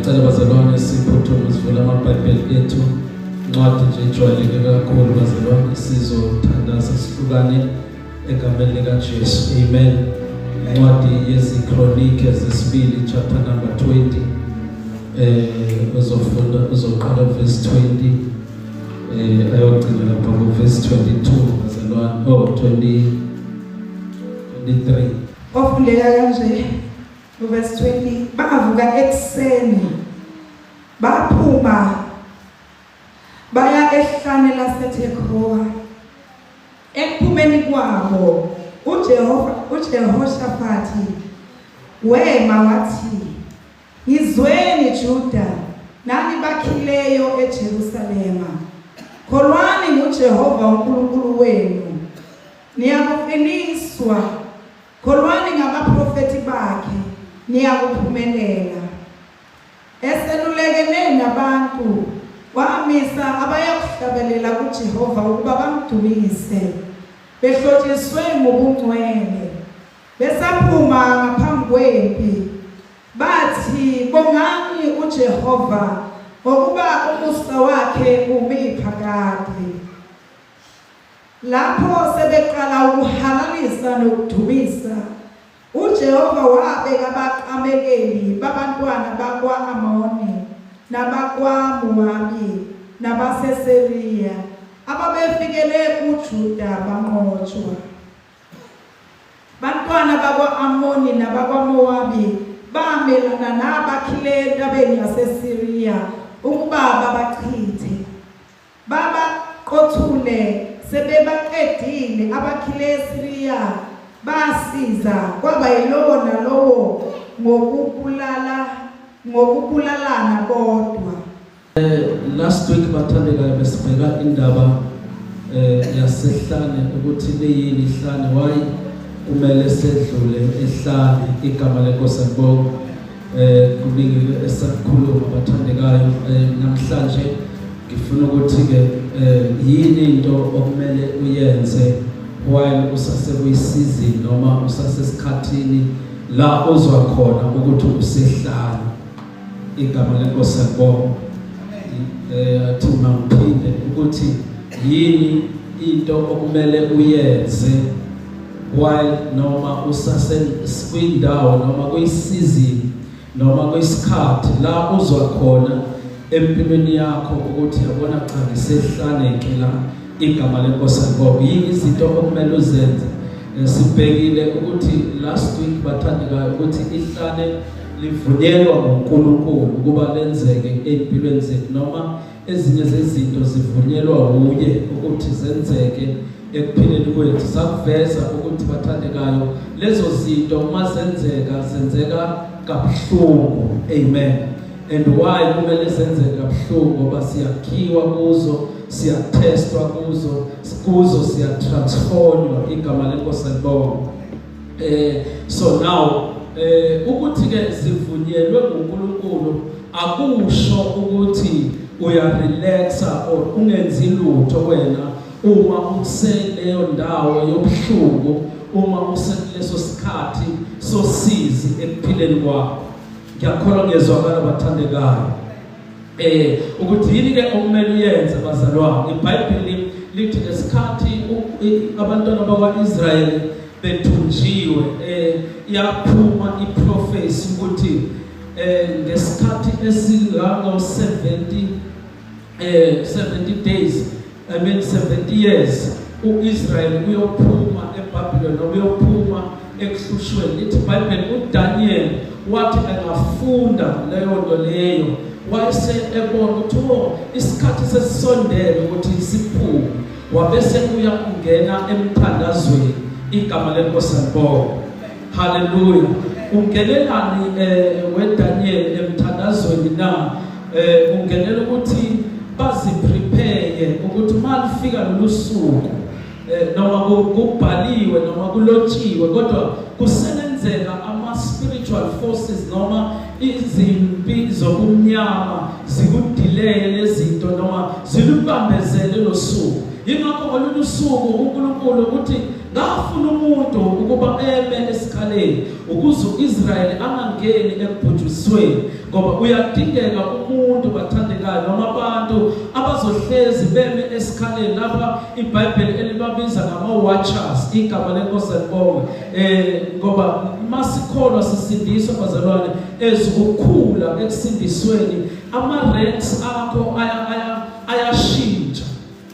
Ngicela bazalwane siphuthume sivule amabhayibheli ethu. Incwadi nje ejwayeleke kakhulu bazalwane sizothandaza sihlukane egameni likaJesu. Amen. Incwadi yeziKronike zesibili chapter number 20. Uzoqala verse 20 ayogcina lapha ku verse 22 bazalwane 23. Ofundeka kanje verse 20 bavuka ekseni baphuma baya ehlane laseTekowa. Ekuphumeni kwabo uJehoshafati wema wathi, "Yizweni Juda nani bakhileyo eJerusalema, kholwani nguJehova uNkulunkulu wenu, niyakuqiniswa, kholwani ngabaprofeti bakhe, niyakuphumelela." Eselulekene nabantu wamisa abayakuhlabelela kuJehova ukuba bamdumise, behlotshiswe ngobungcwele, besaphuma ngaphambi kwempi bathi, "Bongani uJehova ngokuba umusa wakhe umi phakade." Lapho sebeqala ukuhalalisa nokudumisa, uJehova wabeka abaqamekeli babantwana bakwa-Amoni nabakwa-Mowabi nabaseSiriya ababefikele uJuda banqotshwa. Bantwana bakwa-Amoni nabakwa-Mowabi bamelana nabakhileyo entabeni yaseSiriya ukuba babachithe, babaqothule. Sebebaqedile abakhileyo eSiriya basiza kwaba yilowo nalowo ngokubulalana bodwa. Last week bathandekayo besibheka indaba yasehlane ukuthi leyini ihlane, why kumele sedlule ehlane. Igama lenkosi libonge. Kuningi esakhuluma bathandekayo. Namhlanje ngifuna ukuthi ke yini into okumele uyenze while usasekuyisizini noma usasesikhathini la ozwa khona ukuthi usehlane. Igama lenkosi libonge. Athi mangiphinde ukuthi yini into okumele uyenze while noma usasekwindawo noma kuyisizini noma kuyisikhathi la uzwa khona empilweni yakho ukuthi yabona cha ngisehlane ke la. Igama lenkosi libonge. Yini izinto okumele uzenze? Sibhekile ukuthi last week bathandekayo ukuthi ihlane livunyelwa nguNkulunkulu ukuba lenzeke empilweni zethu, noma ezinye zezinto zivunyelwa uye ukuthi zenzeke ekuphileni kwethu. Sakuveza ukuthi bathandekayo lezo zinto uma zenzeka kabuhlungu. Amen. And why kumele zenzeke kabuhlungu? Ngoba siyakhiwa kuzo, siyatestwa kuzo siyatransformwa. Igama lenkosi libonge. So now ukuthi ke zivunyelwe nguNkulunkulu akusho ukuthi uyarelaxa or ungenzi lutho wena uma useleyo ndawo yobuhlungu, uma usekuleso sikhathi sosizi ekuphileni kwakho. Ngiyakholwa ngezwakala bathandekayo ukuthi yini ke okumele uyenze bazalwane. iBhayibheli lithi lesikhathi abantwana bakwa-Israyeli bethunjiwe, yaphuma iprofesi ukuthi ngesikhathi esingango 70 days, 70 years uIsrael uyophuma eBhabhiloni noma uyophuma ekuhlushweni. Lithi iBhayibheli uDaniel wathi engafunda leyo nto leyo wayese ebona ukuthi isikhathi sesisondele ukuthi siphume, wabese uyakungena emthandazweni. Igama lenkosi libonge. Hallelujah. Ungenelani weDaniel emthandazweni na? Ungenela ukuthi baziprepare ukuthi malifika lolu suku noma kubhaliwe noma kulotshiwe kodwa kusebenzeka ama-spiritual forces noma izimpi zobumnyama zikudelay lezinto noma zilubambezele lo suku. Yingakho ngalolu suku uNkulunkulu ukuthi ngafuna umuntu ukuba eme esikhaleni ukuze uIsrael angangeni ekubhujisweni, ngoba uyadingeka umuntu bathandekayo noma abantu abazohlezi beme esikhaleni lapha iBhayibheli elibabiza ngama-watchers, igama lenkosi libonge. Ngoba masikholwa sisindiswa bazalwane ezokukhula ekusindisweni, ama-ranks akho ayashintsha.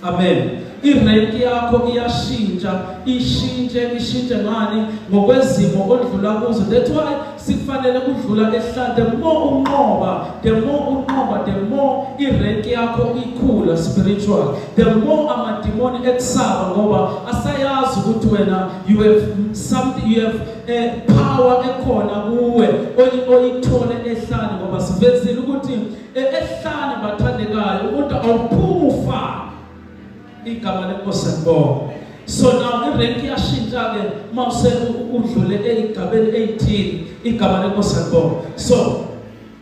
Amen. Irank yakho iyashintsha, ishintshe ngani ngokwezimo odlula kuzo. That's why sifanele kudlula ehlala. The more unqoba, the more irank yakho ikhula spiritual. The more amademoni eksaba ngoba asayazi ukuthi wena you have something, you have power ekhona kuwe oyithole ehlane, ngoba sivezile ukuthi ehlane bathandekayo umuntu awuphuma igama lenkosi libonge. So now irank yashintsha ke mase udlule egabeni 18 igama lenkosi libonge. So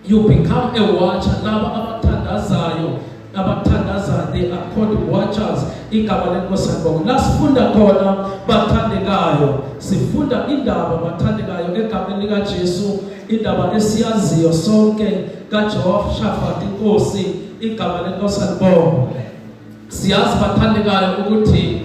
you become a watcher. Laba abathandazayo they are called watchers, igama lenkosi libonge. Lasifunda khona bathandekayo, sifunda indaba bathandekayo egameni lika Jesu, indaba esiyaziyo sonke kaJehoshaphat inkosi, igama lenkosi libonge. Siyazi bathandekayo ukuthi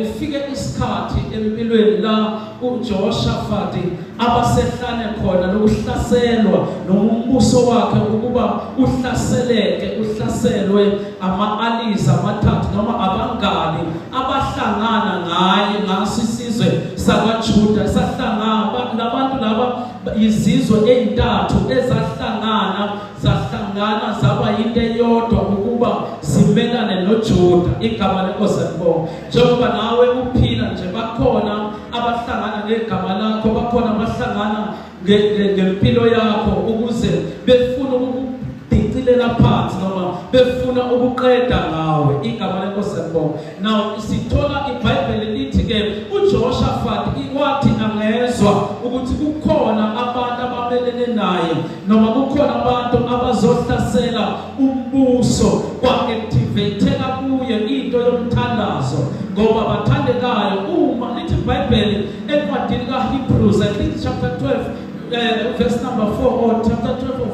ufike isikhathi empilweni la uJehoshaphat abasehlane khona lokuhlaselwa nombuso wakhe ukuba uhlaselwe ama-allies amathathu noma abangani abahlangana ngaye ngasisizwe sakaJuda. Sahlangana labantu laba izizwe ezintathu ezahlangana zaba into eyodwa ukuba simelane noJuda, igama lenkosi libonge. Njengoba nawe uphila nje bakhona abahlangana ngegama lakho, bakhona abahlangana ngempilo yakho ukuze befuna ukudicilela phansi noma befuna ukuqeda ngawe, igama lenkosi libonge. Now sithola iBhayibheli lithi ke uJehoshaphat wathi angezwa ukuthi kukhona abantu ababelene naye noma kukhona abantu abazohlasela umbuso, kwa-activateka kuye into yomthandazo ngoba bathandekayo. Uma lithi iBhayibheli encwadini kaHebrews, I think chapter 12 verse number 4 or chapter 12 of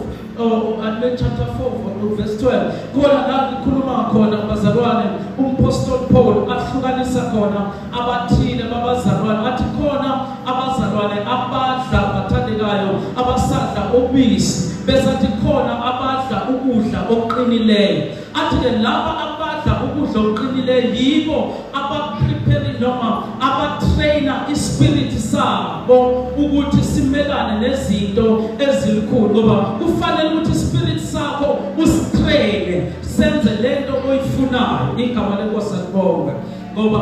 chapter 4 verse 12, khona la ikhuluma khona bazalwane umpostoli Paul ahlukanisa khona abathile babazalwane, athi khona abazalwane abadla bathandekayo abasadla obisi, bese athi khona abadla ukudla okuqinileyo. Athi ke laba abadla ukudla okuqinileyo yibo abaprepare noma abatraina ispirit sabo ukuthi simelane nezinto ezilikhulu, ngoba kufanele ukuthi ispirit sakho usitraine senze lento oyifunayo, igama lenkosi libonge. Ngoba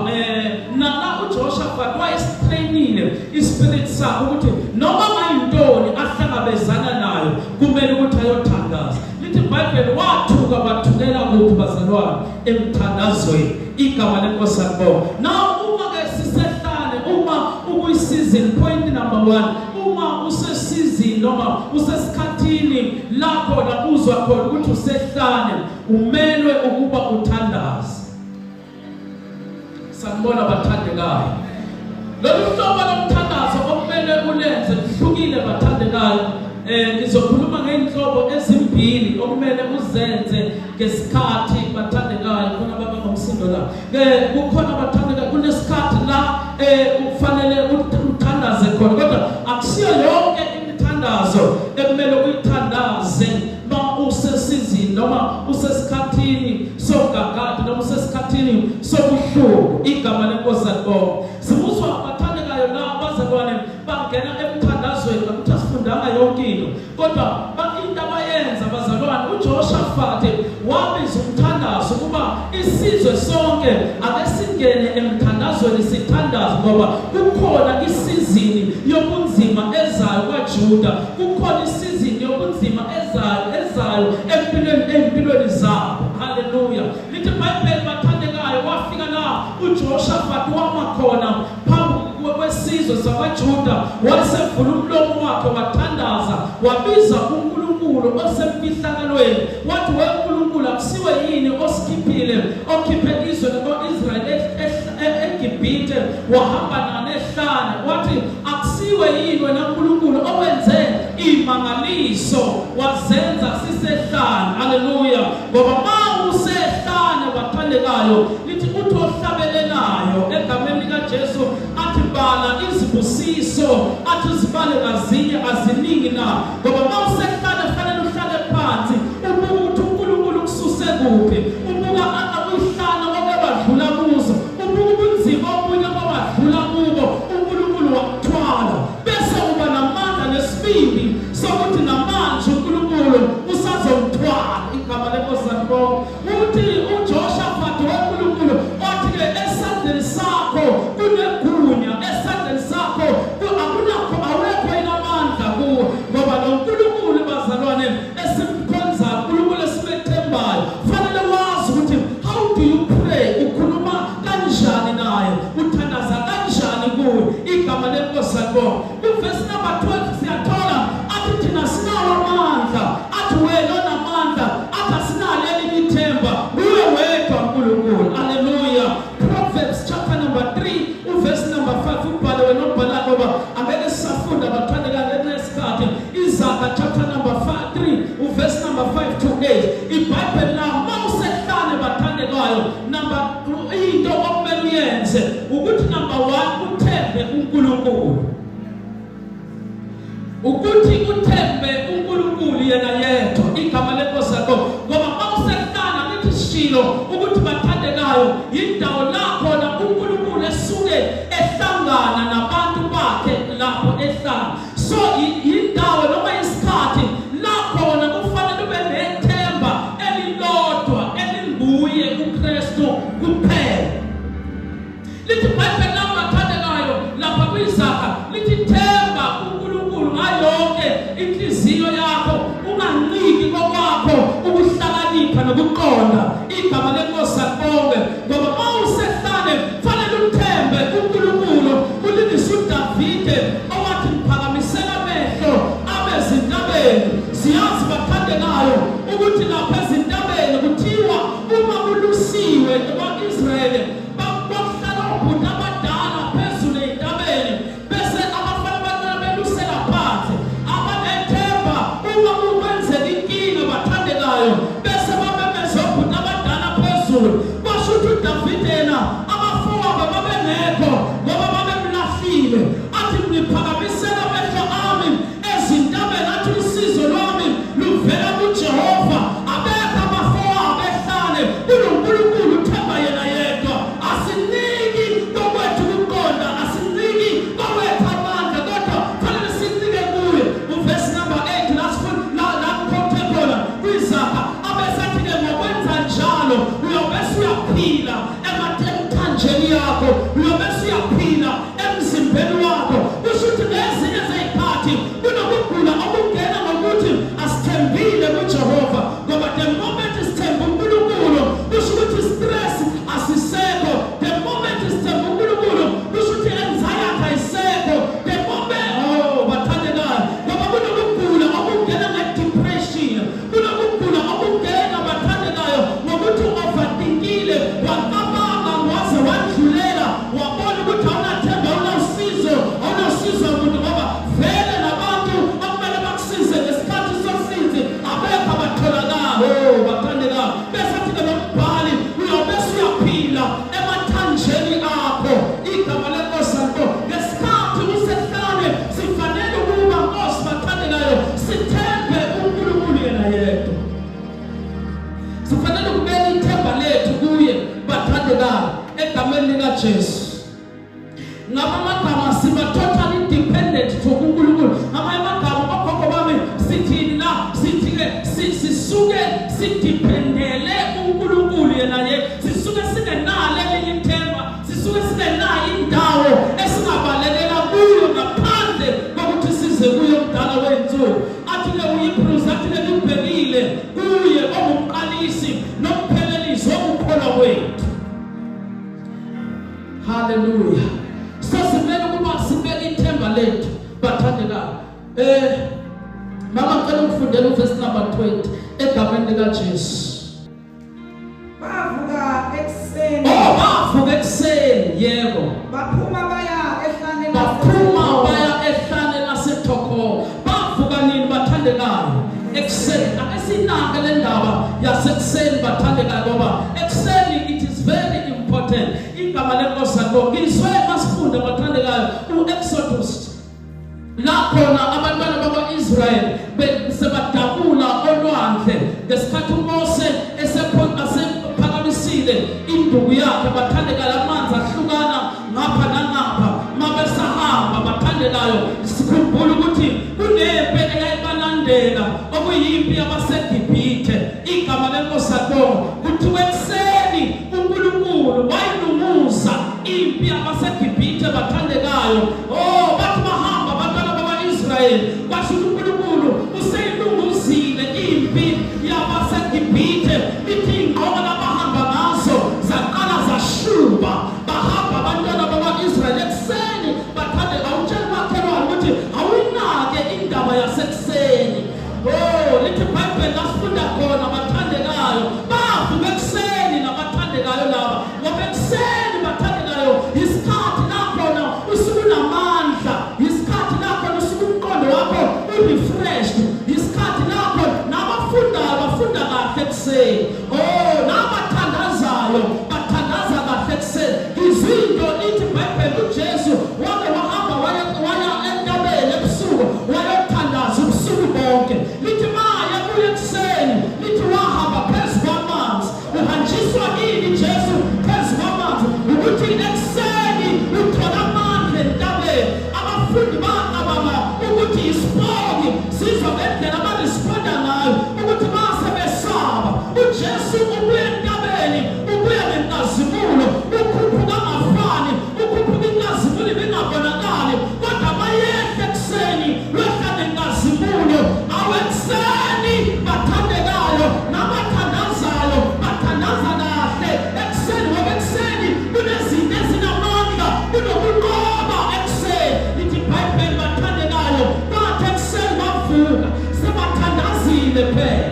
nala uJehoshaphat wayestrainile ispirit sakho ukuthi noma mayintoni ahlangabezana nayo kumele ukuthi ayothandaza. Lithi iBhayibheli wathuka bathukela kuphi bazalwane? Emthandazweni, igama lenkosi libonge. Now uma ke sisehlane, uma ukuyisizini, point number 1, uma usesizini noma usesikhathini lapho la uzwa khona ukuthi usehlane, umelwe ukuba uthandaze. Sanibona bathandekayo, lolu hlobo lomthandazo okumele ulenze lihlukile bathandekayo. Ngizokhuluma ngeinhlobo ezimbili okumele uzenze ngesikhathi bathandekayo. Khona baba ngomsindo la kukhona bathandekayo, kunesikhathi la kufanele uthandaze khona, kodwa akusiyo yonke imithandazo ekumele uyithandaze ma usesizini noma usesikhathini sokugagada noma usesikhathini sokuhlungu, igama lenkosi libonge. Sibuzwa bathandekayo la abazalwane bangena emthandazweni ukuthi asifundanga yonke into, kodwa into abayenza bazalwane, uJehoshaphat wabiza umthandazo ukuba isizwe sonke ake singene emthandazweni sithandaze, ngoba kukhona isizini yobunzima ezayo kwaJuda, kukhona isizini yobunzima ezayo empilweni zabo. Haleluya. Lithi iBhayibheli bathandekayo, wafika la uJehoshaphat wama khona phambi kwesizwe sakwaJuda, wasevula umlomo wakhe wathandaza, wabiza uNkulunkulu osemfihlakalweni, wathi weNkulunkulu akusiwe yini osikhiphile, okhiphe izwe lako-Israyeli eGibhite wahamba nalo ehlane, wathi akusiwe yini wena Nkulunkulu owenze imangaliso wazenza sisehlane. Haleluya. Ngoba ma usehlane bathandekayo lithi uthi ohlabelelayo egameni likaJesu athi bala izibusiso athi zibale kazinye aziningi na. Ngoba ma usehlane fanele uhlale phansi ubuka ukuthi uNkulunkulu kususe kuphi, ubuka akuhlana kwabadlula kuzo, ubuka ubunzima obunye kwabadlula kubo uNkulunkulu wakuthwala, bese uba namandla nesibindi sokuthi namanje uNkulunkulu usazomthwala. Igama lenkosi lakho uthi uJoshaphat waNkulunkulu othi ke esandleni sakho kunegunya, esandleni sakho akunakho awekho inamandla kuwo. Ngoba lo uNkulunkulu bazalwane esimkhonza, uNkulunkulu esimethembayo, fanele wazi ukuthi how do you pray, ukhuluma kanjani naye, uthandaza kanjani kuye. Igama lenkosi lakho verse number 12 siyathola athi thina sinawo amandla, athi wena onamandla, athi asinalo elinye ithemba kuwe wedwa uNkulunkulu. Haleluya. Proverbs chapter number 3 verse number 5 ubhale wena obhala ngoba angeke sisafunda bathandeka ngesikhathi. Izaga chapter number 3 verse number 5 to 8 iBhayibheli la mawusehlane bathandekayo number into okumele uyenze ukuthi number 1 uthembe uNkulunkulu, ukuthi uthembe uNkulunkulu yena yedwa. Igama lenkosi lakho ngoba mawusehlana lithi shilo ukuthi bathandekayo indawo lapho na uNkulunkulu esuke ehlangana nabantu bakhe lapho ehlala. So indawo noma isikhathi lapho na kufanele ube nethemba elilodwa elinguye uKristu kuphela. Lithi iBhayibheli lapho bathandekayo lapha kwizaga lithi themba uNkulunkulu ngayonke inhliziyo yakho, unganciki kokwakho ukuhlakanipha nokuqonda. Igama lenkosi akubonge ngoba mawusehlane fanele uthembe uNkulunkulu. Ulingisa uDavide owathi ngiphakamisela amehlo abezintabeni. Siyazi bathandekayo ukuthi lapha ezintabeni kuthiwa uma kulusiwe kwaIsrayeli bakuhlala ubhuti abadala phezulu ey'ntabeni, bese abafana bancane belusela phansi abanethemba uma kukwenzeka inkinga bathandekayo, bese babemeze obhuti abadala phezulu. Basho ukuthi uDavide yena abafowabo babengekho ngoba babemlahlile, athi ngiphakamisela amehlo ami ezintabeni, athi usizo lwami luvela kuJehova. Abekho abafowabo ehlane kunoNkulunkulu, themba yena yedwa. Asiniki kokwethu ukuqonda, asiniki kokwethu amandla, kodwa fanele sinike kuye. Verse number 8 lapho khona kwizaga abesathi-ke ngokwenza njalo uyobe uyaphila emthanjeni yakho, uyobe uyaphila emzimbeni wakho. Kusho ukuthi ngezinye zey'khathi kunokugula okungena ngokuthi asithembile kuJehova, ngoba the moment sithemba uNkulunkulu kusho ukuthi stress asisekho, the moment sithemba uNkulunkulu kusho ukuthi anxiety ayisekho, the moment bathandekayo ngoba kunokugula okungena nge-depression, kunokugula okungena bathandekayo ngokuthi overthinkile, wacabanga waze wadlulela, wabona ukuthi awunathemba, awunosizo muntu, ngoba vele nabantu okumele bakusize ngesikhathi sosinzi abekho abatholakala. Bathandekayo bese athi-ke nombhali uyobe uyaphila emathanjeni akho. Igama lenkosi lakho ngesikhathi usehlane sifanele ukuba Nkosi bathandekayo sithembe uNkulunkulu yena yedwa. Sifanele ukubeka ithemba lethu kuye bathandekayo egameni likaJesu. Ngaba amagama siba totally dependent kuNkulunkulu. Ngamanye amagama okhokho bami sithini la, sithi-ke sisuke sidipendele uNkulunkulu yena sisuke singenalo elinye ithemba, sisuke singenayo indawo esingabalekela kuyo ngaphandle kokuthi size kuyo mdala wey'nsuku. Athi-ke uHebrews athi-ke libhekile kuye ongumqalisi nomphelelisi wokukholwa kwethu. Haleluya. So simele ukuba sibeke ithemba lethu bathandekayo. Mama ngicela ukufundela verse number 20 egameni likaJesu. Bavuka ekuseni. Bavuka ekuseni, yebo. Baphuma baya ehlane laseThoko. Bavuka nini bathandeka ngoba ekuseni it is very important igama lenkosi yakho ngizwe masifunda bathandekayo uExodus la khona abantwana bakwaIsrael sebadabula olwandle ngesikhathi uMose esephakamisile induku yakhe bathandeka lamanzi ahlukana ngapha nangapha mabesahamba bathandekayo sikhumbula ukuthi kunempi eyayibalandela okuyimpi yabaseGibhithe igama lenkosi yakho kuthiwa ekseni uNkulunkulu wayilunguza impi yabaseGibhithe bathandekayo bathi bahamba abantwana bakwaIsrael basho uNkulunkulu useyilunguzile impi yabaseGibhithe ithi ngoba labahamba ngazo zaqala zashuba bahamba abantwana bakwaIsrael ekseni bathandeka utshela makhelwane ukuthi awuyinake indaba yasekuseni lithi iBhayibheli lasifunda khona bathandekayo bavuka ekseni nabathandekayo laba ngoba ekseni bathandekayo isikhathi lakhona usukunamandla isikhathi lakhona usukumqondo wakho urefreshed isikhathi lakho nabafundayo bafunda kahle ekseni nabathandazayo bathandaza kahle ekseni izinto lithi iBhayibheli uJesu wake wahamba waya entabeni ebusuku wayothandaza ubusuku bonke lithi maya kuye ekseni lithi wahamba phezu kwamanzi uhanjiswa yini Jesu phezu kwamanzi ukuthi ekseni uthola amandla entabeni abafundi baqabanga ukuthi isibongi sizwa ngendlela abalisponda ngayo ukuthi base besaba uJesu ubuye entabeni ubuye ngenkazimulo ukhuphuka ngafani ukhuphuka inkazimulo ibingabonakali kodwa bayehla ekseni wehla ngenkazimulo awekseni bathandekayo nabathandazayo bathandaza kahle ekseni ngoba ekseni kunezinto ezinamandla kunokunqoba ekseni lithi iBhayibheli bathandekayo bathi ekseni bavuka sebathandazile phela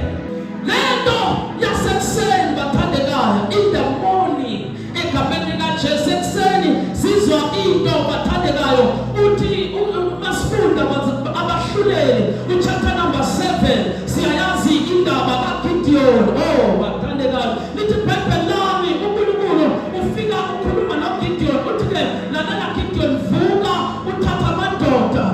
lento yasekuseni bathandekayo in the morning egameni likaJesu ekseni sizwa into bathandekayo uthi masifunda abahluleli uchapter number 7 siyayazi indaba kaGideon bathandekayo lithi iBhayibheli lami uNkulunkulu ufika ukhuluma noGideon uthi ke lalela Gideon vuka uthatha amadoda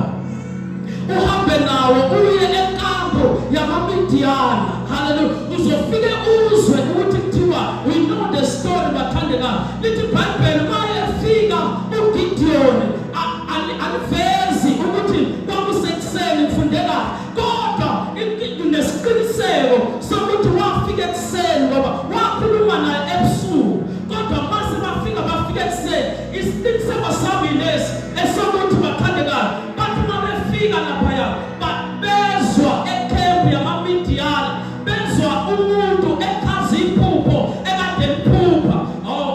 uhambe nawo uye enkambo yamaMidiyani hallelujah uzofike uzwe ukuthi kuthiwa we know the story bathandeka lithi iBhayibheli mayefika uGideon alivezi ukuthi kwakusekuseni kufundeka kodwa nesiqiniseko sokuthi wafika ekuseni ngoba wakhuluma naye ebusuku kodwa mase bafika ekuseni isiqiniseko sami lesi esokuthi bathandekayo bathi mabefika laphaya bezwa ekhempu yamaMidiyani bezwa umuntu ekhaza iphupho ekade liphupha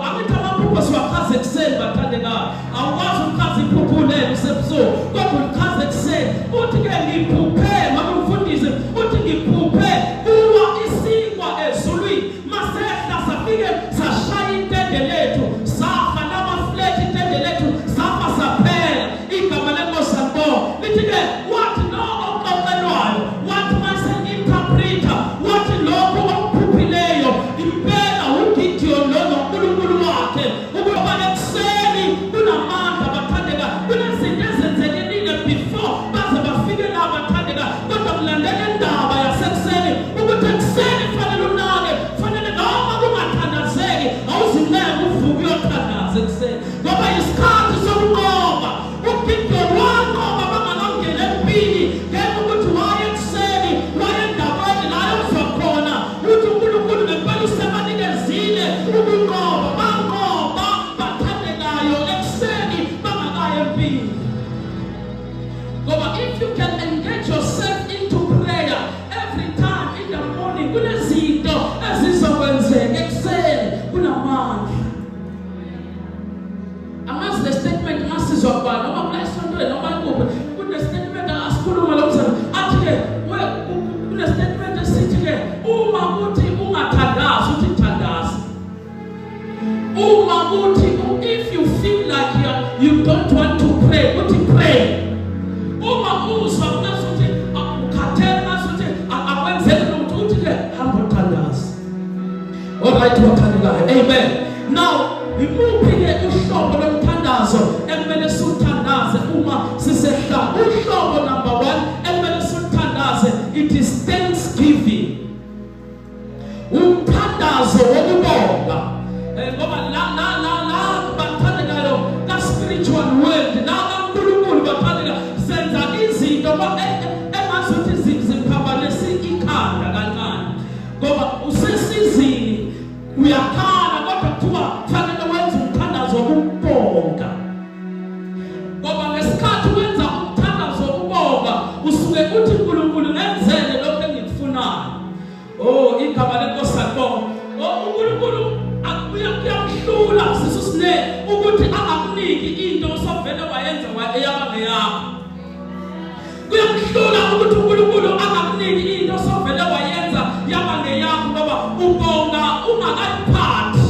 angithi amaphupho siwakhaza ekuseni bathandekayo awukwazi ukukhaza iphupho lelo usebusuku kodwa ulikhaza ekuseni uthi ke ngiphuphe mabemfundise uthi ngiphuphe kuwa isinkwa ezulwini masehla safike sashaya intende lethu safa namaflethi intende lethu safa saphela igama lenkosi yakho lithi ke wathi lo oqoqelwayo wathi mase interpreter wathi lokho okuphuphileyo impela uGideon lo noNkulunkulu wakhe ukuba ekseni kunamandla bathandeka kunezinto ezenzekelile before baze bafike la bathandeka kodwa kulandela indaba yasekuseni ukuthi ekseni fanele unake fanele noma kungathandazeki awuzimele uvuke uyothandaza ekseni ngoba isikhathi sokunqoba uGideon wanqoba bangakangena empini ngenxa ukuthi waye ekseni waye endabeni la ayozwa khona ukuthi uNkulunkulu ngempela usebanikezile ukunqoba banqoba bathandekayo ekseni bangakaye empini ngoba if you can engage yourself into prayer every time in the morning kunezinto ezizokwenzeka ekseni kunamandla amazi le statement masizwa kubani noma kulayisonto noma ikuphi kune statement asikhuluma lo mzana athi ke kune statement esithi ke uma uthi ungathandazi uthi thandaza uma uthi if you feel like you don't want to pray uthi pray uma uzwa ukuthi ukhathele masuthi akwenzeki lo muntu uthi ke hamba uthandaza Alright, wathandekayo. Amen. Now, imuphi-ke uhlobo lomthandazo ekumele siwuthandaze uma sisehla? Uhlobo number 1 ekumele siwuthandaze, it is thanksgiving. Umthandazo wokubonga. Ngoba la bathandekayo ka spiritual world, la kaNkulunkulu bathandeka senza izinto engazuthi ziphambanise ikhanda kancane. Ngoba usesizini uyakhala kodwa kuthiwa kufanele wenze umthandazo wokubonga. Ngoba ngesikhathi wenza umthandazo wokubonga usuke uthi uNkulunkulu ngenzele lokho engikufunayo. Oh, igama lenkosi akubonga. uNkulunkulu uyamhlula sisusine ukuthi angakuniki into osavele wayenza eyaba ngeyakho. Kuyamhlula ukuthi uNkulunkulu angakuniki into osavele wayenza yaba ngeyakho, ngoba ubonga ungakayiphathi,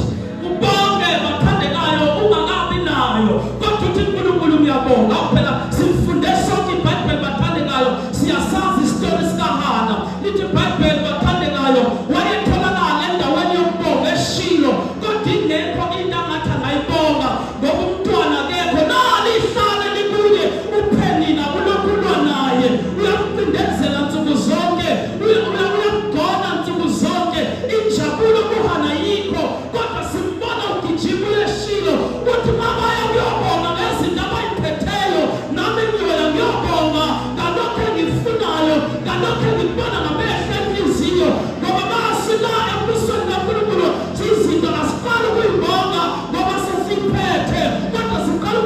ubonge bathandekayo ungakabi nayo. Kodwa uthi uNkulunkulu uyabonga. Phela sifunde sonke iBhayibheli bathandekayo, siyasazi isitori sikaHana. Lithi iBhayibheli bathandekayo wayetholakala endaweni yokubonga eShilo, kodwa ingekho into angathi angayibonga ngoba umntwana akekho. Nalihlale likuye uphenina kulokulwa naye, uyamcindezela nsuku zonke, uyamgona nsuku zonke. Injabulo kuHana yikho, kodwa simbona ugijimile eShilo. Uthi mama uyabonga ngezinto abayiphetheyo, nami ngiyoya ngiyobonga ngalokho engifunayo, ngalokho engikubona ngamehlo enhliziyo. Ngoba masika embusweni kaNkulunkulu izinto asifani ukuyibonga ngoba sesiphethe, kodwa siqala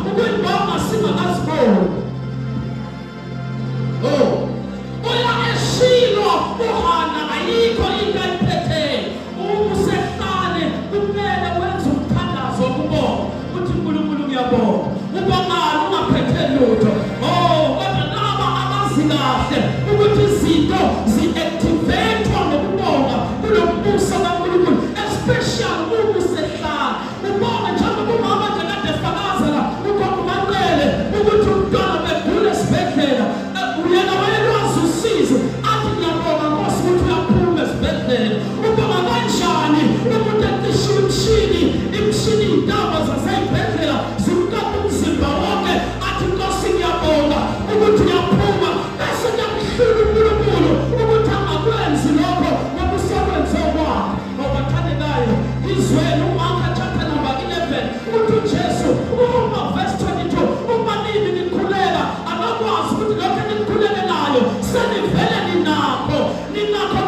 ukuyibonga singakaziboni. Uya eShilo uHana ayikho into ayiphetheyo. Usehlane kumele wenze umthandazo wokubonga. Uthi uNkulunkulu ngiyabonga. Ubongani ungaphethe lutho. Kodwa laba abazi kahle ukuthi izinto zi-activate-wa ngokubonga kulo mbuso kaNkulunkulu, especially uma usehlane. Ubonga njengoba umama nje kade efakazela ugogo uManqele ukuthi umntwana begula esibhedlela. Uyena wayelwazi usizo, athi ngiyabonga Nkosi ukuthi uyaphuma esibhedlela. Ubonga kanjani umuntu ecishe imishini iy'ntaba zasey'bhedlela zimkapha umzimba wonke, athi Nkosi ngiyabonga ukuthi uyaphuma. Bese kuyamhlula uNkulunkulu ukuthi angakwenzi lokho ngoba usakwenze okwakhe. Bathandekayo, izweni uMark chapter number 11 uthi uJesu uma verse 22, uma nini nikhuleka abakwazi ukuthi lokho enikhuleke nayo senivele ninakho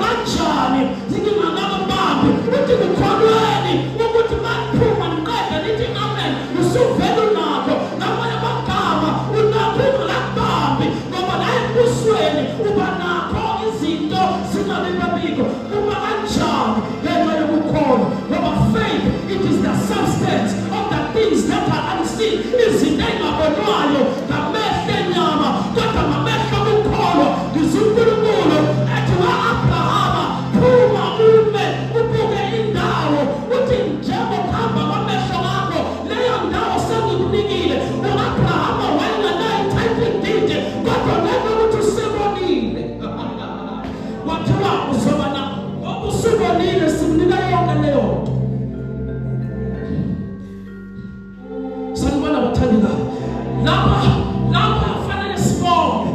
kanjani zingingakabambi. Uthi kukholweni ukuthi maniphuma niqede nithi amen, usuvele unakho. Ngamanye amagama unakho ungakabambi, ngoba la embusweni uba nakho izinto zingabibabikho. Uba kanjani ngenxa yokukholwa, ngoba faith, it is the substance of the things that are unseen. Izinto ey'ngabonwayo ngamehlo enyama, kodwa ngamehlo okukholwa ngizwa uNkulunkulu ethi wa-Abrahama phuma ume ubuke indawo. Uthi njengokuhamba kwamehlo akho leyo ndawo sengikunikile. U-Abrahama wayengenayo i-title deed, kodwa ngenxa yokuthi usebonile wathiwa uzoba na. Ngoba usubonile simnika yonke leyo nto. Sanibona bathandekayo, lapha kufanele sibonge.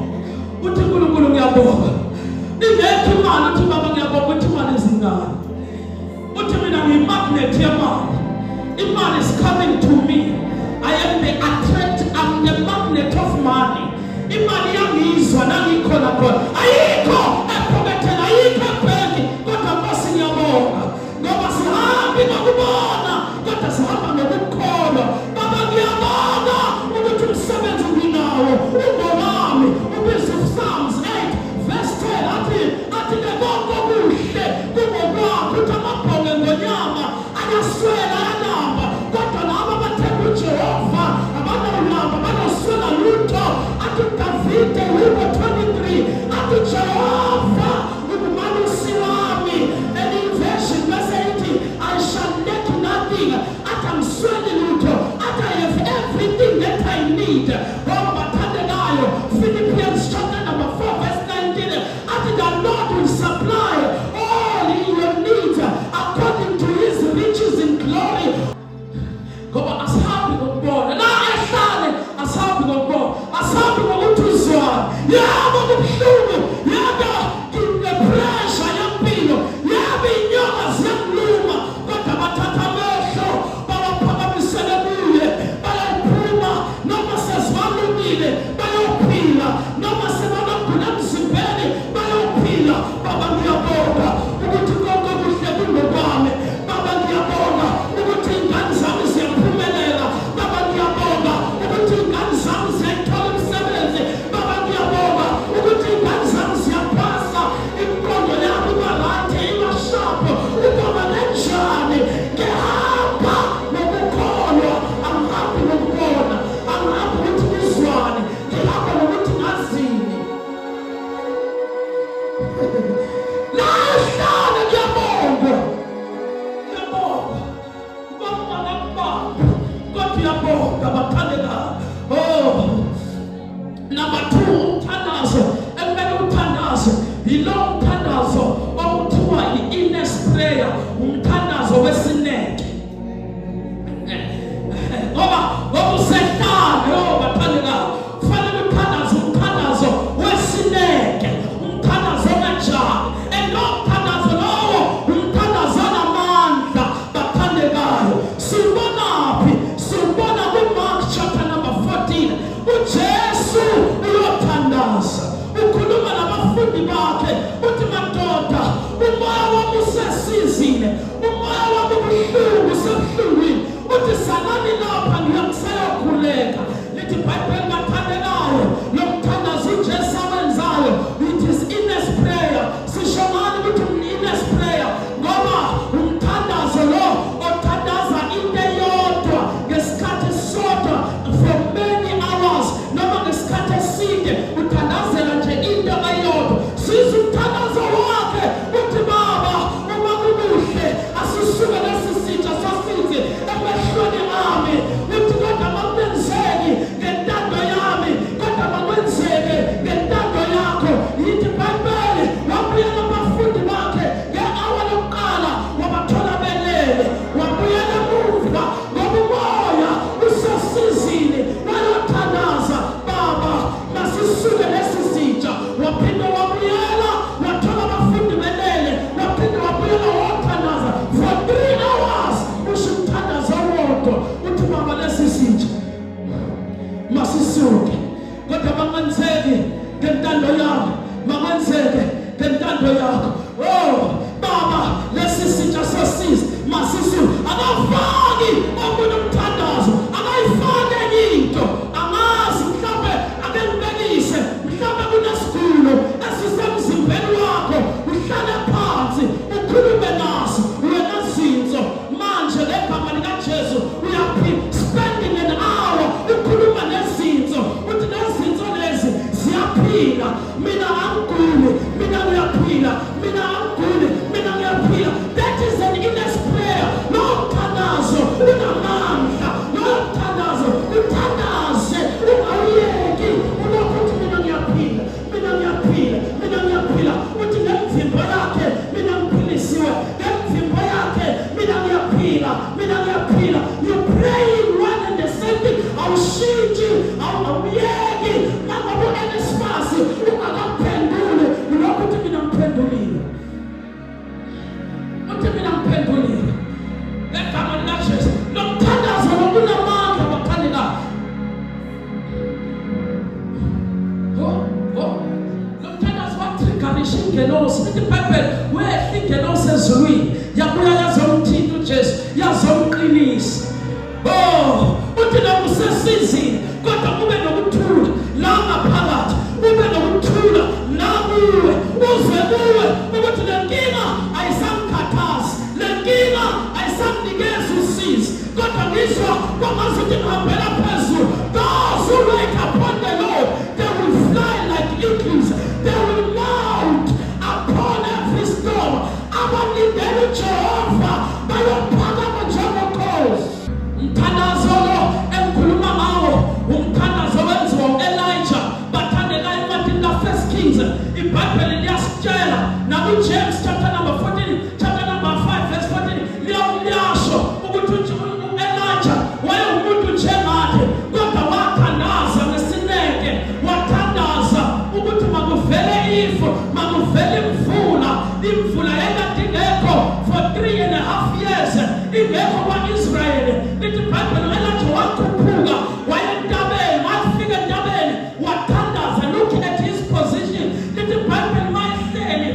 Uthi uNkulunkulu ngiyabonga. Ingekho imali, uthi baba ngiyabonga ukuthi imali zingani. Uthi mina ngiyi-magnet yemali. Imali is coming to me. I am the magnet of money. Imali yangizwa nangikhona khona. Ayikho ephoketheni, ayikho ebhenki, kodwa Nkosi ngiyabonga. Ngoba sihambi ngokubona, kodwa sihamba ngokukholwa. Baba ngiyabonga ukuthi umsebenzi nginawo ungowami. Ubizwa Psalms 8 verse 10 athi konke okuhle kungokwakho. Uthi amabhonge ngonyama ayaswela ayalamba, kodwa laba abathemba uJehova abanolamba banoswela lutho. Athi uDavide Luka 23 athi Jehova yabo kubuhlungu, yabo pressure yempilo, yabo inyoka ziyamluma, kodwa bathatha amehlo bawaphakamisele kuye, bayaphuma noma sezibalumile bayophila, noma sebalagula emzimbeni bayophila. Baba ngiyabonga ukuthi konke kuhle kungokwami. Baba ngiyabonga ukuthi ingane zami ziyaphumelela. Baba ngiyabonga ukuthi ingane zami ziyathola umsebenzi. Baba ngiyabonga ukuthi ingane zami ziyapasa, imqondo yami iba-right, iba-sharp. Ubaba kanjani? Ngihamba ngokukholwa, angihambi ngokubona, angihambi ukuthi ngizwane, ngihamba ngokuthi ngazini. Lahlala ngiyabonga, ngiyabonga, ubaba ngakubamba, kodwa uyabonga bathandekayo. Number 2, umthandazo ekumele uthandaze yilo mthandazo okuthiwa i-Ines prayer, umthandazo wesineke. Ngoba usehlala bathandekayo, kufanele uthandaze umthandazo wesineke, umthandazo onganjani. Lo mthandazo lowo umthandazo onamandla bathandekayo. Siwubonaphi? Siwubona kuMark chapter number 14. uJesu uyothandaza, ukhuluma nabafundi bakhe uthi, madoda, umoya wami usesizile, umoya wami ubuhlungu usebuhlungwini. Uthi salani lapha ngiyakuseyokhuleka. Lithi iBhayibheli bathandekayo, lo mthandazo uJesu awenzayo, it is Ines prayer. Sisho ngani ukuthi Ines prayer? Ngoba umthandazo lo othandaza into eyodwa ngesikhathi sodwa for many hours, noma ngesikhathi eside uthandazela nje into eyodwa. Siza umthandazo wakhe uthi, Baba, uma kubuhle asisuke lesi sitsha sosize emehlweni ami. Uthi kodwa makwenzeki ngentando yami, kodwa makwenzeke ngentando yakho. Yithi iBhayibheli wabuyela abafundi bakhe nge-hour lokuqala wabathola belele, wabuyela emuva ngoba umoya usesizini wayothandaza. Baba, masisuke lesi sitsha. Waphinda wabuyela wathola abafundi belele, waphinda wabuyela wothandaza for 3 hours. Usho umthandazo wodwa uthi, Baba, lesi sitsha masisuke, kodwa mangenzeki ngentando yami, mangenzeke ngentando yakho. Baba, lesi sitsha sosize masisuke. Akafaki omunye umthandazo, akayifaki enye into. Angazi mhlawumbe ake ngibekise, mhlawumbe kunesigulo esisemzimbeni wakho, uhlale phansi ukhulume naso, wena zinzo. Manje ngegama likaJesu spending an hour ukhuluma nezinzo, uthi nezinzo lezi ziyaphila. Mina angiguli, mina ngiyaphila, mina angiguli, mina ngiyaphila. That is an Ines prayer. Lo mthandazo unamandla, lo mthandazo uthandaze, ungawuyeki. Unokuthi mina ngiyaphila, mina ngiyaphila, mina ngiyaphila. Uthi ngemvimbo yakhe mina ngiphilisiwe, ngemvimbo yakhe mina ngiyaphila, mina ngiyaphila. You praying one and the same thing. Awushintshi, awuyeki. Mangabe uNSFAS ungakaphenduli, ulokhu uthi mina ngiphendulile, uthi mina ngiphendulile. Ngegama likaJesu, lo mthandazo lo unamandla bathandekayo. Lo mthandazo watriggerisha ingelosi. Lithi iBhayibheli wehla ingelosi ezulwini, yabuya yazomthinta uJesu, yazomqinisa. Uthi noma usesizini, kodwa kube nokuthula la ngaphakathi, kube nokuthula la kuwe, uzwe kuwe ukuthi le nkinga ayisamkhathazi, le nkinga ayisamnikezi usizi, kodwa ngizwa kwangazuthi ngihambela phezulu. Those who wait upon the Lord, they will fly like eagles, they will mount upon every storm. Abalindele uJehova bayophakama njengokhozi. Mthandazo lo engikhuluma ngawo umthandazo wenziwa u-Elijah. Bathandekayo encwadini ka-1 Kings, iBhayibheli liyasitshela nakuJames chapter number 14, chapter number 5 verse 14, liyasho ukuthi u-Elijah wayengumuntu njengathi, ingekho kwa-Israyeli. Lithi iBhayibheli elathi wakhuphuka waya entabeni, wafika entabeni wathandaza, look at his position. Lithi iBhayibheli mayehleli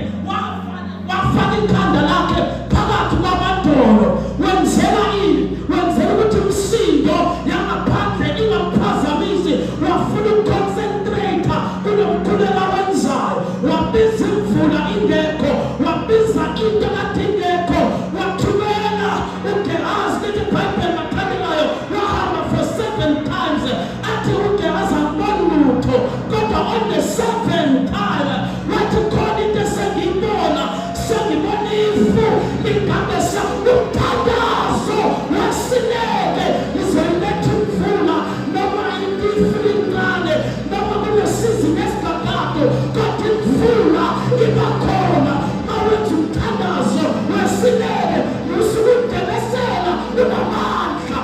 wafaka ikhanda lakhe phakathi kwamadolo. Wenzela ini? Wenzela ukuthi umsindo yangaphandle ingamphazamisi. Wafuna ukuconcentrate kunomkhulela wenzayo. Wabiza imvula ingekho, wabiza into kade ingekho, wathumela uGehazi. Lithi iBhayibheli mathandekayo wahamba for 7 times. Athi uGehazi akuboni lutho, kodwa on the 7th time wathi khona into esengiyibona, sengibona ifu ligabesa umthandazo wesineke lizoyiletha imvula noma ifu lincane noma kunesizini esigabado, kodwa imvula iba khona mawenza umthandazo wesineke. Usuke udebesela unamandla.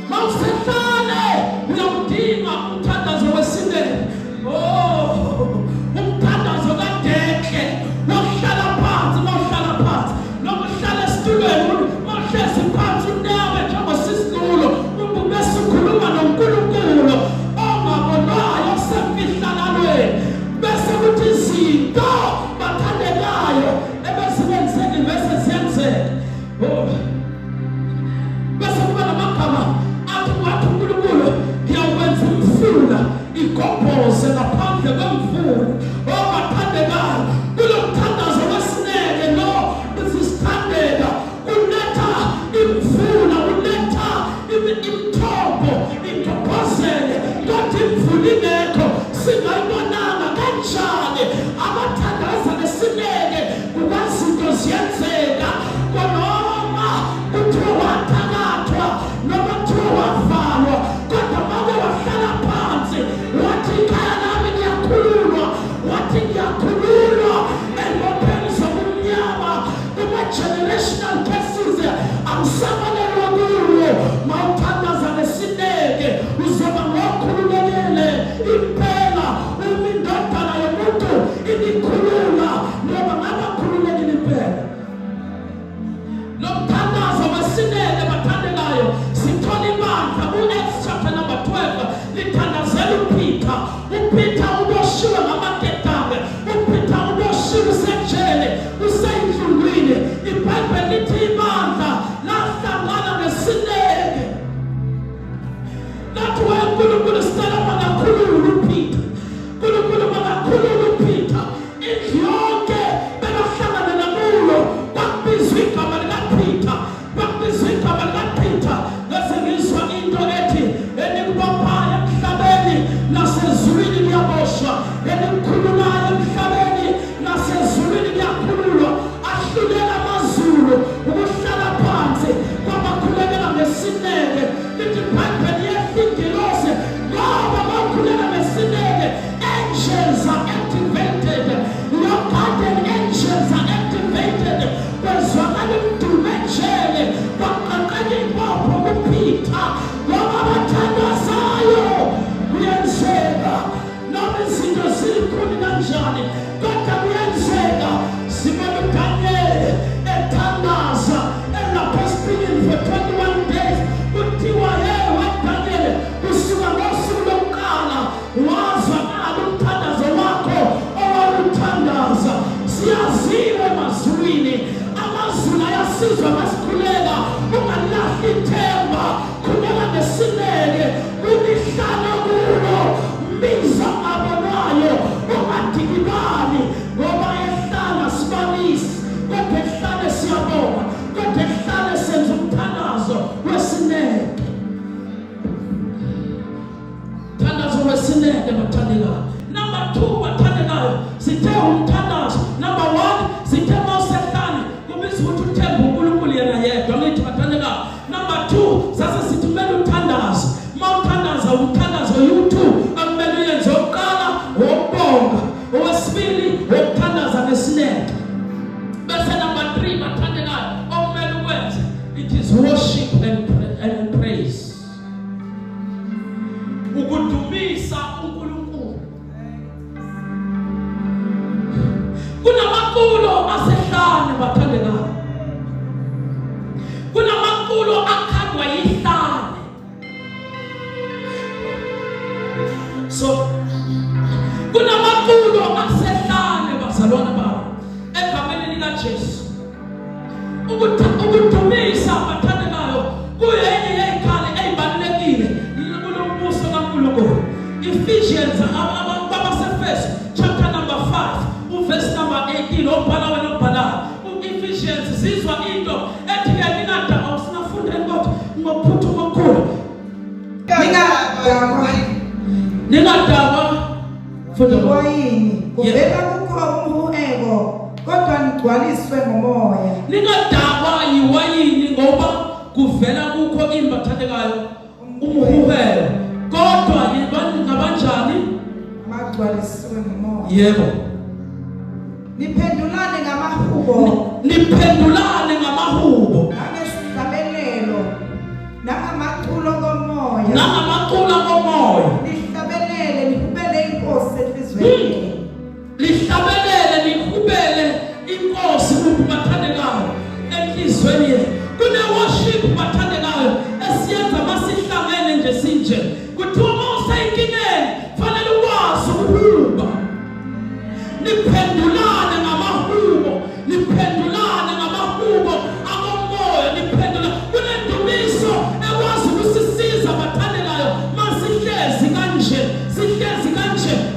Mawusehlane uyawudinga umthandazo wesineke. Umthandazo kadekhe wokuhlala phansi, mawuhlala phansi noma uhlala esitulweni, mawuhlezi phansi unawe njengosisitulo, bese ukhuluma noNkulunkulu ongabonwayo osemfihlanalweni. Bese kuthi izinto bathandekayo ebezingenzeki bese ziyenzeka. Bese kuba namagama athi uNkulunkulu ngiyakwenza imfula igobhoze ngaphandle kwemvula. Bathandekayo kulo mthandazo wesineke lo uzisithandeka uletha imvula, uletha imithombo igobhozele, kodwa imvula ingekho singayibonanga kanjani. Abathandaza nesineke kukazinto ziyenzeka, konoma kuthiwa wathakathwa noma kuthiwa wavalwa, kodwa make wahlala phansi wathi ikhaya lami ngiyakhululwa, wathi ngiyakhululwa embopeni zobumnyama, kuma-generational cases angisabalelwa kuwo. Mawuthandaza nesineke uzoba ngokhululekile impela. Uma indodana yomuntu inikhulula noma ngabakhululekile impela. Lo mthandazo wesineke bathandekayo sithola ibandla ku-Acts chapter number 12 lithandazela uPeter. uPeter uboshiwe ngamagedange, uPeter uboshiwe usejele, useyinhlungwini. iBhayibheli lithi ibandla lahlangana nesineke. Lathi uNkulunkulu sicela bangakhulula uPeter, uNkulunkulu bangakhulula uPeter. Indlu yonke bebahlangana namulo kwakubizwa igama likaPeter, kwakubizwa igama likaPeter. Ngase ngizwa into ethi enikubophayo emhlabeni nasezulwini liyaboshwa, enikukhululayo emhlabeni nasezulwini liyakhululwa. Ahlulela amazulu ukuhlala phansi kwabakhulekela ngesineke. Lithi iBhayibheli yefingilosi ngoba bakhuleka ngesineke, angels are activated. Your guardian angels are activated. Kwezwakala umdumo ejele, kwaqaqanya ibopho kuPeter. Ngoba bathandazayo kuyenzeka, noma izinto zikhulu kanjani, kodwa kuyenzeka. Sibona uDaniel ethandaza elapho esipilini for 21 days. Kuthiwa waDaniel kusuka ngosuku lokuqala wazwakala umthandazo wakho owawuthandaza. Siyaziwe emazulwini, amazulu ayasizwa masikhuleka. Ungalahli ithemba, khuleka ngesineke. Kulihlala kulo mbiza abonwayo, ungadikibali ngoba ehlala sibalisi, kodwa ehlale siyabonga, kodwa ehlale senza umthandazo wesineke. Umthandazo wesineke bathandekayo. Number 2 bathandekayo sithe umthandazo. Number 1 sithe mawusehlane kubiza ukuthi uthemba uNkulunkulu yena yedwa. Ngithi bathandekayo. Number 2 sase sithi kumele uthandaze. Mawuthandaza umthandazo you2 akumele uyenze oqala wokubonga, owesibili wokuthandaza nesineke. Bese number 3 bathandekayo okumele ukwenze, it is worship and praise. Ukudumisa uNkulunkulu. Kunamakulo asehlane bathandekayo. bathandekayo. Kunamaculo akhandwa yihlane. So kunamaculo asehlane bazalwane babo egameni lika Jesu. Ukudumisa bathandekayo kuyenye yezikhali ezibalulekile kulombuso kaNkulunkulu. Ephesians abasefeso chapter number 5 verse number 18 obhala wena obhala Ephesians zizwa into ethi ke ninada awusinafunda kodwa ngophuthuma okukhulu ningadakwa futhi wayini kuvela kukho umheko kodwa nigcwaliswe ngomoya. Ningadakwa yiwayini ngoba kuvela kukho imbathandekayo umuhubelo kodwa yibani ngabanjani magcwaliswe ngomoya. yebo Niphendulane ngamahubo nangesibelelo nangamaculo komoya. Lihlabelele nihubele inkosi enhliziyweni. Lihlabelele nihubele inkosi bathandekayo enhlizweni yenu. Kune worship bathandekayo esiyenza masihlangene nje sinje. Kuthiwa mawuseyinkingeni fanele ukwazi ukuhuba. Niphendulane ngamahubo akomoya niphendula kunendumiso ekwazi ukusisiza bathandekayo masihlezi kanje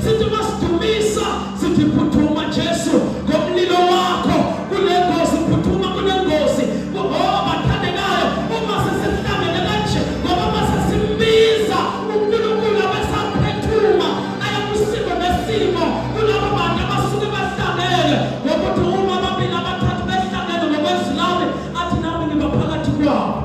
sithi masidumisa sithi phuthuma Jesu ngomlilo wakho kule ngozi phuthuma kule ngozi bathandekayo uma sesihlangene kanje ngoba masesimbiza uNkulunkulu abesaphethuma ayakusimo nesimo kulabo bantu abasuke bahlangene ngokuthi uma ababili abathathu behlangene ngokwezilwane athi nami ngibaphakathi kwabo.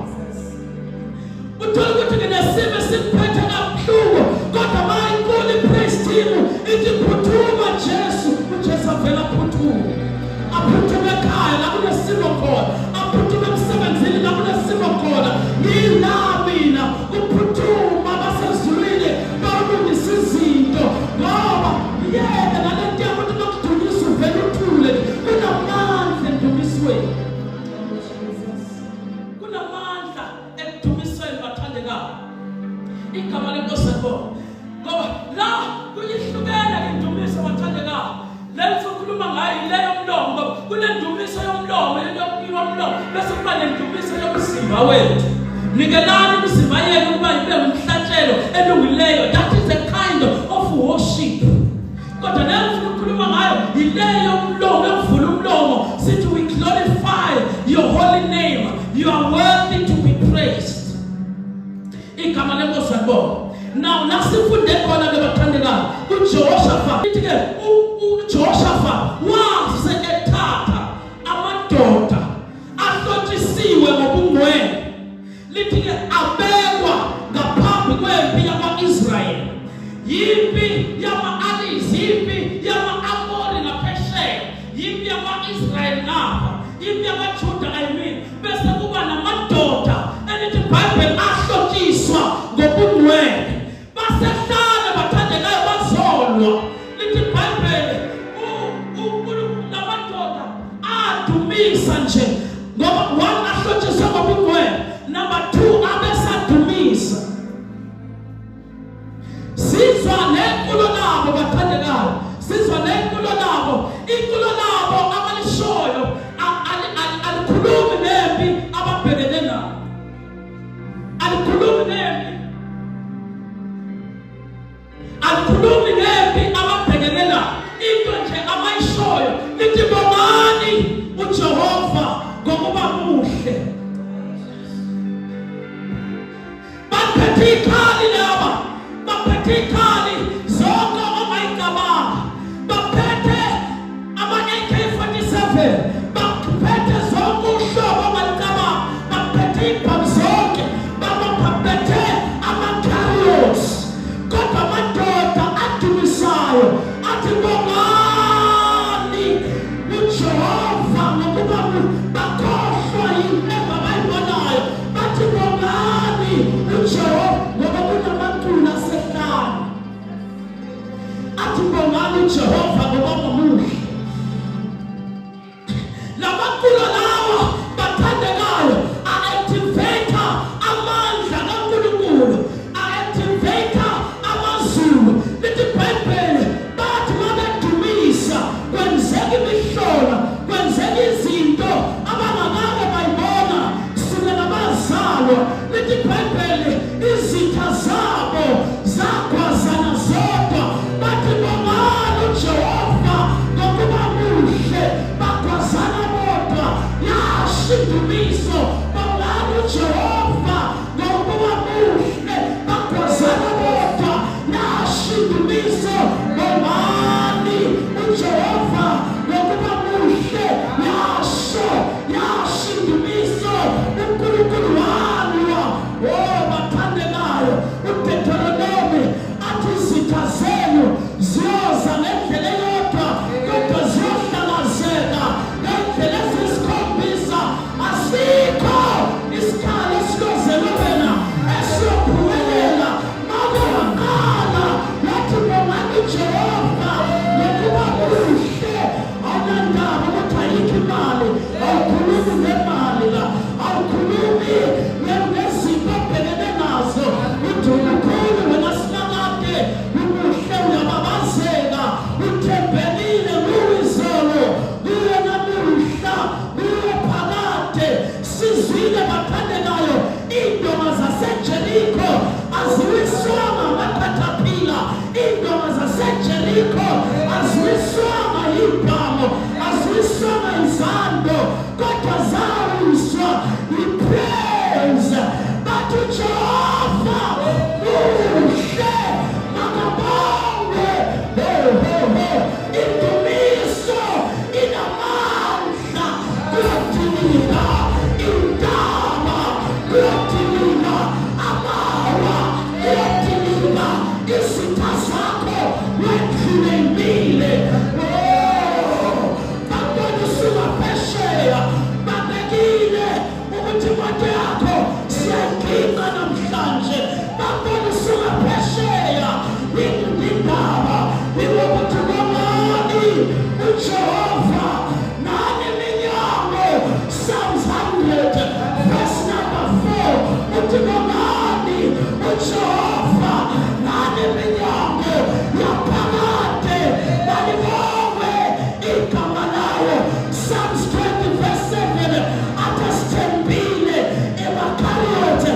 Uthola ukuthi nginesimo esiphethe kabuhlungu kodwa mayinkulu ipraise team ithi phuthuma Jesu. uJesu avela phuthuma aphuthume ekhaya la kunesimo khona aphuthume emsebenzini la kunesimo khona mina ukuphuthuma basezulwini bawulungisa izinto ngoba yena nalento yakuthi nokudumisa uvela uthule kunamandla endumisweni ekudumisweni bathandekayo igama lenkosi yakho ngoba la kuyihlukene indumiso bathandekayo lenzo ukhuluma ngayo leyo mlomo kunendumiso yomlomo yomlomo bese kuba nendumiso yomzimba wethu. Nikelani imizimba yenu ukuba ibe umhlatshelo elungileyo. That is a kind of worship. Kodwa lenzo ukhuluma ngayo ileyo mlomo evula umlomo sithi we glorify your holy name, you are worthy to be praised. Igama lenkosi yakho. Now nasifunde khona ke bathandekayo uJehoshaphat ithi ke uJehoshaphat waze ethatha amadoda ahlotshisiwe ngobungcwele lithi ke abekwa ngaphambi kwempi yama-Israyeli, yimpi yama-Alis, yimpi yama-Amori ngaphesheya, yimpi yama-Israyeli ngapha, yimpi yamaJuda bese kuba namadoda elithi iBhayibheli ahlotshiswa ngobungcwele basehlala bathandekayo bazolwa. Lithi iBhayibheli lamadoda adumisa nje ngoba one ahlotshiswa ngobungcwele, number 2 abesadumisa. Sizwa nekulo labo bathandekayo, sizwa nekulo labo, ikulo labo abalishoyo alikhulumi nempi ababhekene nayo, alikhulumi nempi ababhekene nayo. Into nje abayishoyo lithi bongani uJehova ngokuba muhle. Baphethe ikhali laba, baphethe ikhali zonke omayigabanga, baphethe ama-AK-47, baphethe zonke uhlobo omaligabanga, baphethe ibhamu zonke, baphethe ama-carrots. Kodwa amadoda adumisayo athi bongani uJehova ngokuba bakhohlwa yini abayibonayo, bathi bongani uJehova ngoba kunamaculo asehlane, athi bongani uJehova ngoba muhle. La maculo nashindumiso bangani uJehova ngokuba muhle bakwazana bodwa nashindumiso bangani uJehova ngokuba muhle yashindumiso uNkulunkulu walwa bathandekayo uDeuteronomy athi izitha zenu ziyoza ngendlela eyodwa kodwa ziyohlakazeka ngendlela eziyisikhombisa asikho isikalo esikozela wena esiyophumelela mawaqala yathi bongani uJehova ngokuba muhle awunandaba ukuthi ayikho imali awukhulumi ngemali la awukhulumi ngezinto obhekene nazo uNkulunkulu wena sinakade umuhle uyababazeka uthembekile kuwizolo kuye namuhla kuye phakade sizwile bathandekayo indoma zaseJerikho aziwiswanga amakhathapila indoma zaseJerikho aziwiswanga yibhamu aziwiswanga izando kodwa zawiswa yipraise bathi uJehova muhle makabongwe indumiso inamandla kuyadilika intaba kuyadilika amawa kuyadilika izitha zakho wethulembile babona usuka phesheya babekile ukuthi imoto yakho siyaginqa namhlanje babona usuka phesheya indaba ukuthi bongani uJehova nani minyango Psalms 100 verse number 4 uthi bongani uJehova nani minyango yaphakade balibonge igama layo Psalms 20 verse 7 athi asithembile emakariyote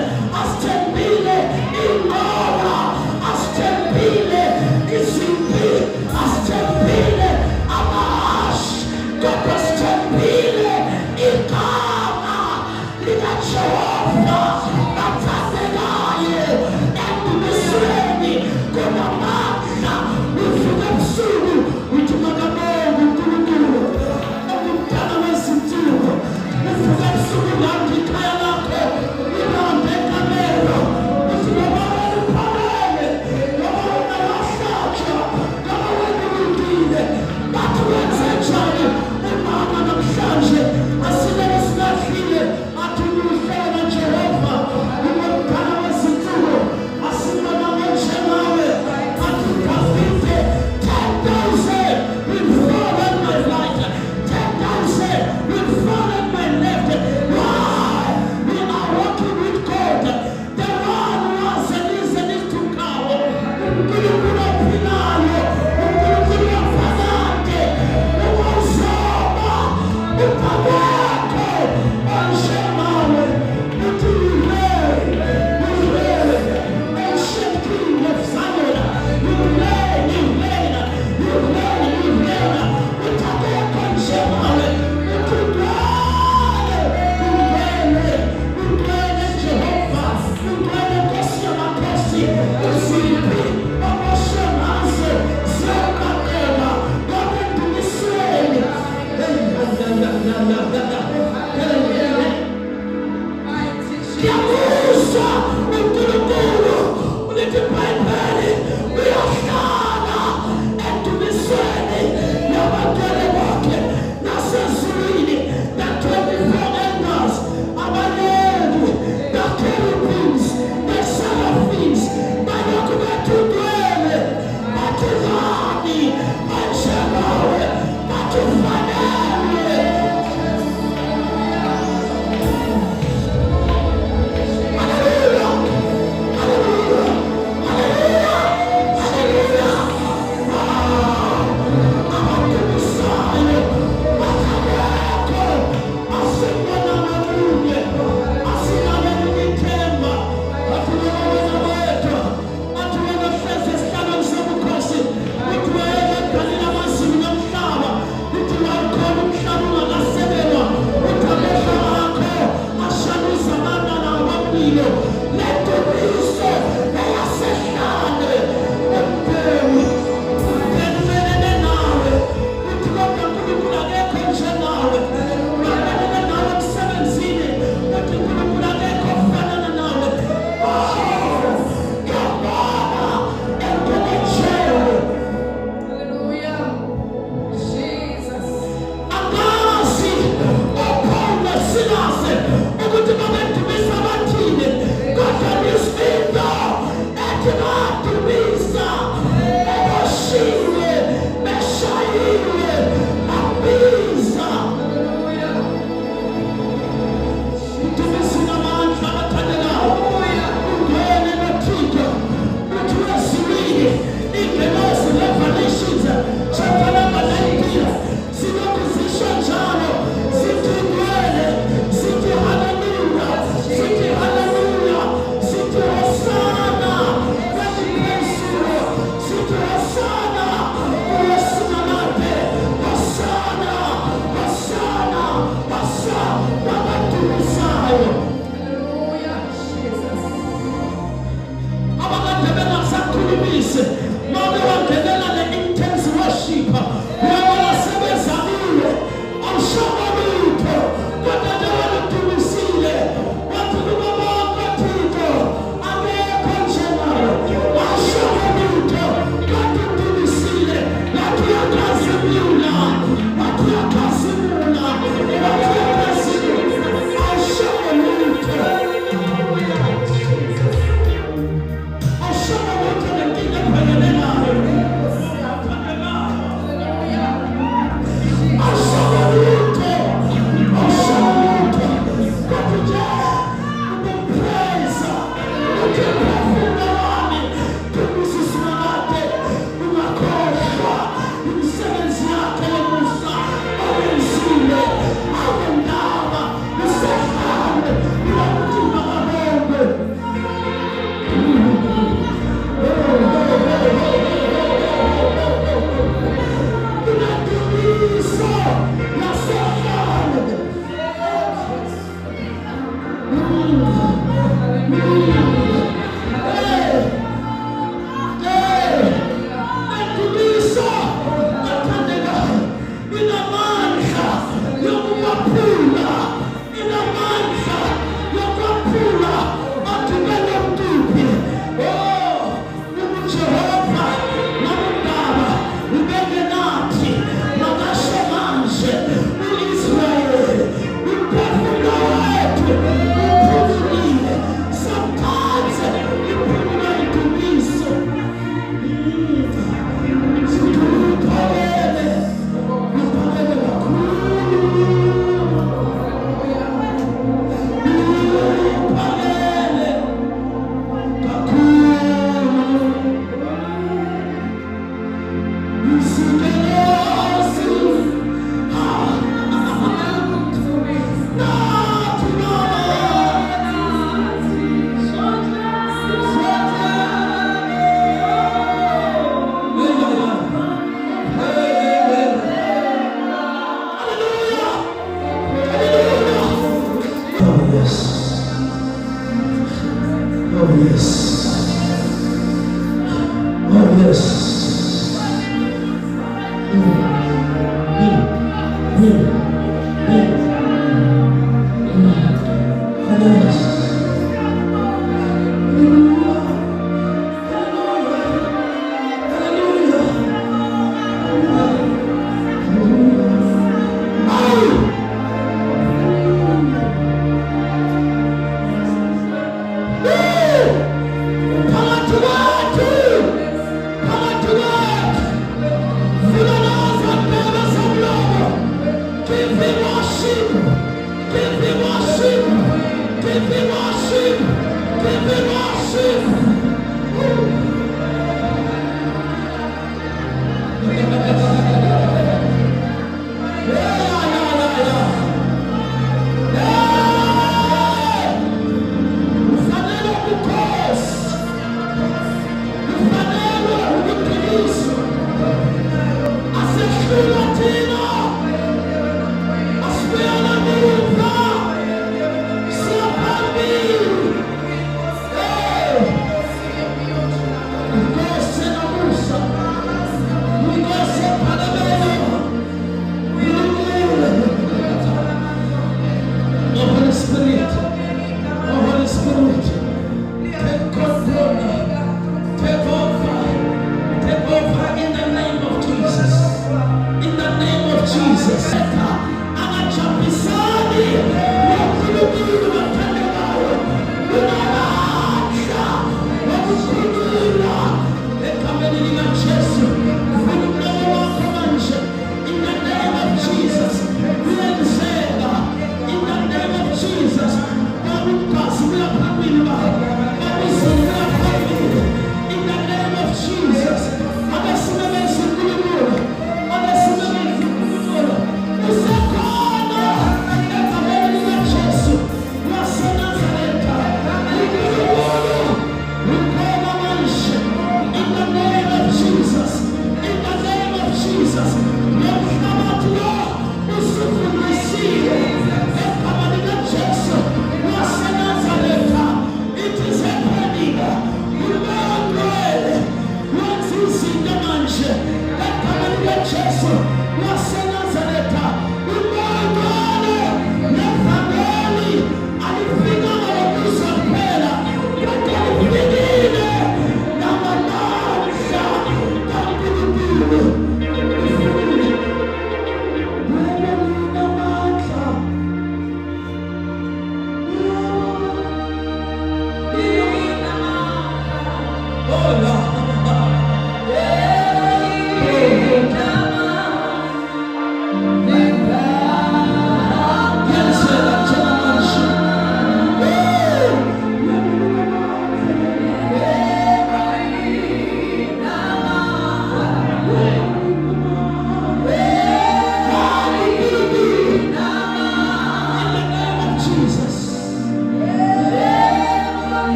Oh yes.